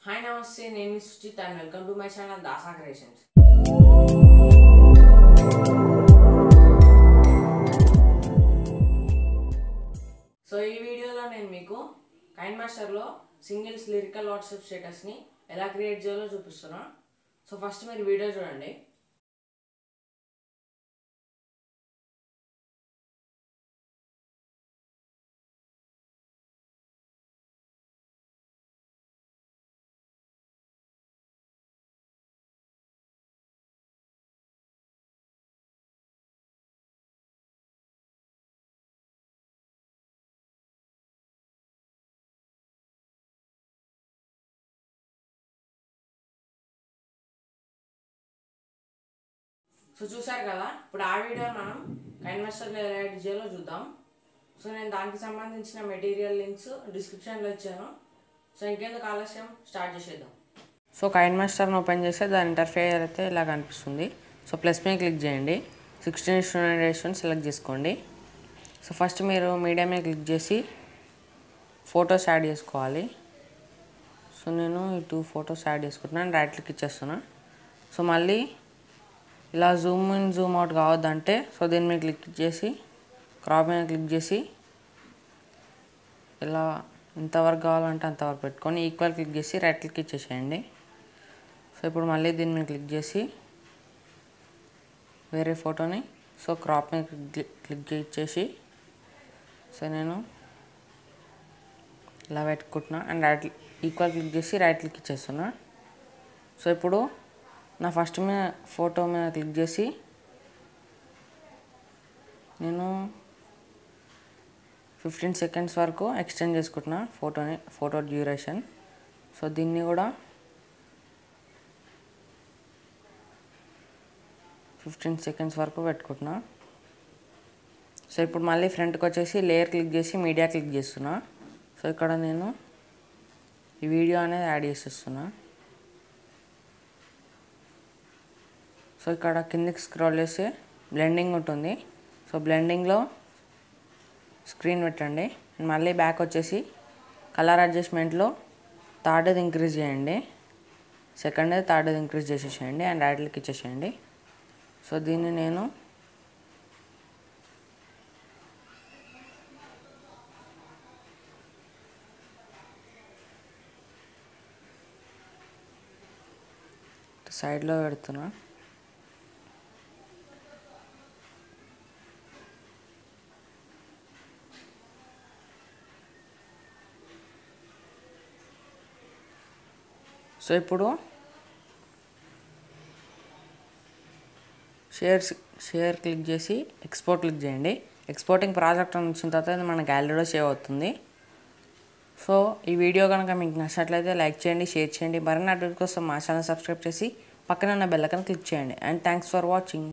Hi, Namaste. Name is Sujit and welcome to my channel Dasa Creations. So, ఈ వీడియోలో నేను మీకు KineMasterలో singles lyrical WhatsApp స్టేటస్ని ఎలా create చేయాలో చూపిస్తున్నా. సో ఫస్ట్ మీరు వీడియో చూడండి. సో చూసారు కదా, ఇప్పుడు ఆ వీడియో మనం KineMasterలో ఎలా ఎడిట్ చేయాలో చూద్దాం. సో నేను దానికి సంబంధించిన మెటీరియల్ లింక్స్ డిస్క్రిప్షన్లో ఇచ్చాను. సో ఇంకెందుకు ఆలస్యం, స్టార్ట్ చేసేద్దాం. సో KineMasterని ఓపెన్ చేస్తే దాని ఇంటర్ఫేస్ అయితే ఇలా కనిపిస్తుంది. సో ప్లస్ మీద క్లిక్ చేయండి, 16:9 సెలెక్ట్ చేసుకోండి. సో ఫస్ట్ మీరు మీడియా మీద క్లిక్ చేసి ఫొటోస్ యాడ్ చేసుకోవాలి. సో నేను ఈ 2 ఫొటోస్ యాడ్ చేసుకుంటున్నాను, రైట్ క్లిక్ ఇచ్చేస్తున్నా. సో మళ్ళీ ఇలా జూమ్ ఇన్ జూమ్ అవుట్ కావద్దంటే సో దీని మీద క్లిక్ చేసి క్రాప్ మీద క్లిక్ చేసి ఇలా ఎంతవరకు కావాలంటే అంతవరకు పెట్టుకొని ఈక్వల్ క్లిక్ చేసి రైట్ క్లిక్ ఇచ్చేసేయండి. సో ఇప్పుడు మళ్ళీ దీని మీద క్లిక్ చేసి వేరే ఫోటోని సో క్రాప్ మీద క్లిక్ ఇచ్చేసి సో నేను ఇలా పెట్టుకుంటున్నా అండ్ రైట్ ఈక్వల్ క్లిక్ చేసి రైట్ క్లిక్ ఇచ్చేస్తున్నా. సో ఇప్పుడు నా ఫస్ట్ మీద ఫోటో మీద క్లిక్ చేసి నేను 15 సెకండ్స్ వరకు ఎక్స్టెండ్ చేసుకుంటున్నా ఫోటో డ్యూరేషన్. సో దీన్ని కూడా 15 సెకండ్స్ వరకు పెట్టుకుంటున్నా. సో ఇప్పుడు మళ్ళీ ఫ్రంట్కి వచ్చేసి లేయర్ క్లిక్ చేసి మీడియా క్లిక్ చేస్తున్నా. సో ఇక్కడ నేను ఈ వీడియో అనేది యాడ్ చేసేస్తున్నా. సో ఇక్కడ కిందికి స్క్రోల్ చేస్తే బ్లెండింగ్ ఉంటుంది. సో బ్లెండింగ్లో స్క్రీన్ పెట్టండి. మళ్ళీ బ్యాక్ వచ్చేసి కలర్ అడ్జస్ట్మెంట్లో థర్డ్ది ఇంక్రీజ్ చేయండి, సెకండ్ది థర్డ్ది ఇంక్రీజ్ చేసేసేయండి అండ్ రైట్ క్లిక్ ఇచ్చేసేయండి. సో దీన్ని నేను సైడ్లో పెడుతున్నా. సో ఇప్పుడు షేర్ క్లిక్ చేసి ఎక్స్పోర్ట్ క్లిక్ చేయండి. ఎక్స్పోర్టింగ్ ప్రాజెక్ట్ అని వచ్చిన తర్వాత ఇది మన గ్యాలరీలో సేవ్ అవుతుంది. సో ఈ వీడియో కనుక మీకు నచ్చినట్లయితే లైక్ చేయండి, షేర్ చేయండి. మరిన్ని అప్డేట్ కోసం మా ఛానల్ సబ్స్క్రైబ్ చేసి పక్కన ఉన్న బెల్ ఐకాన్ క్లిక్ చేయండి. And thanks for watching.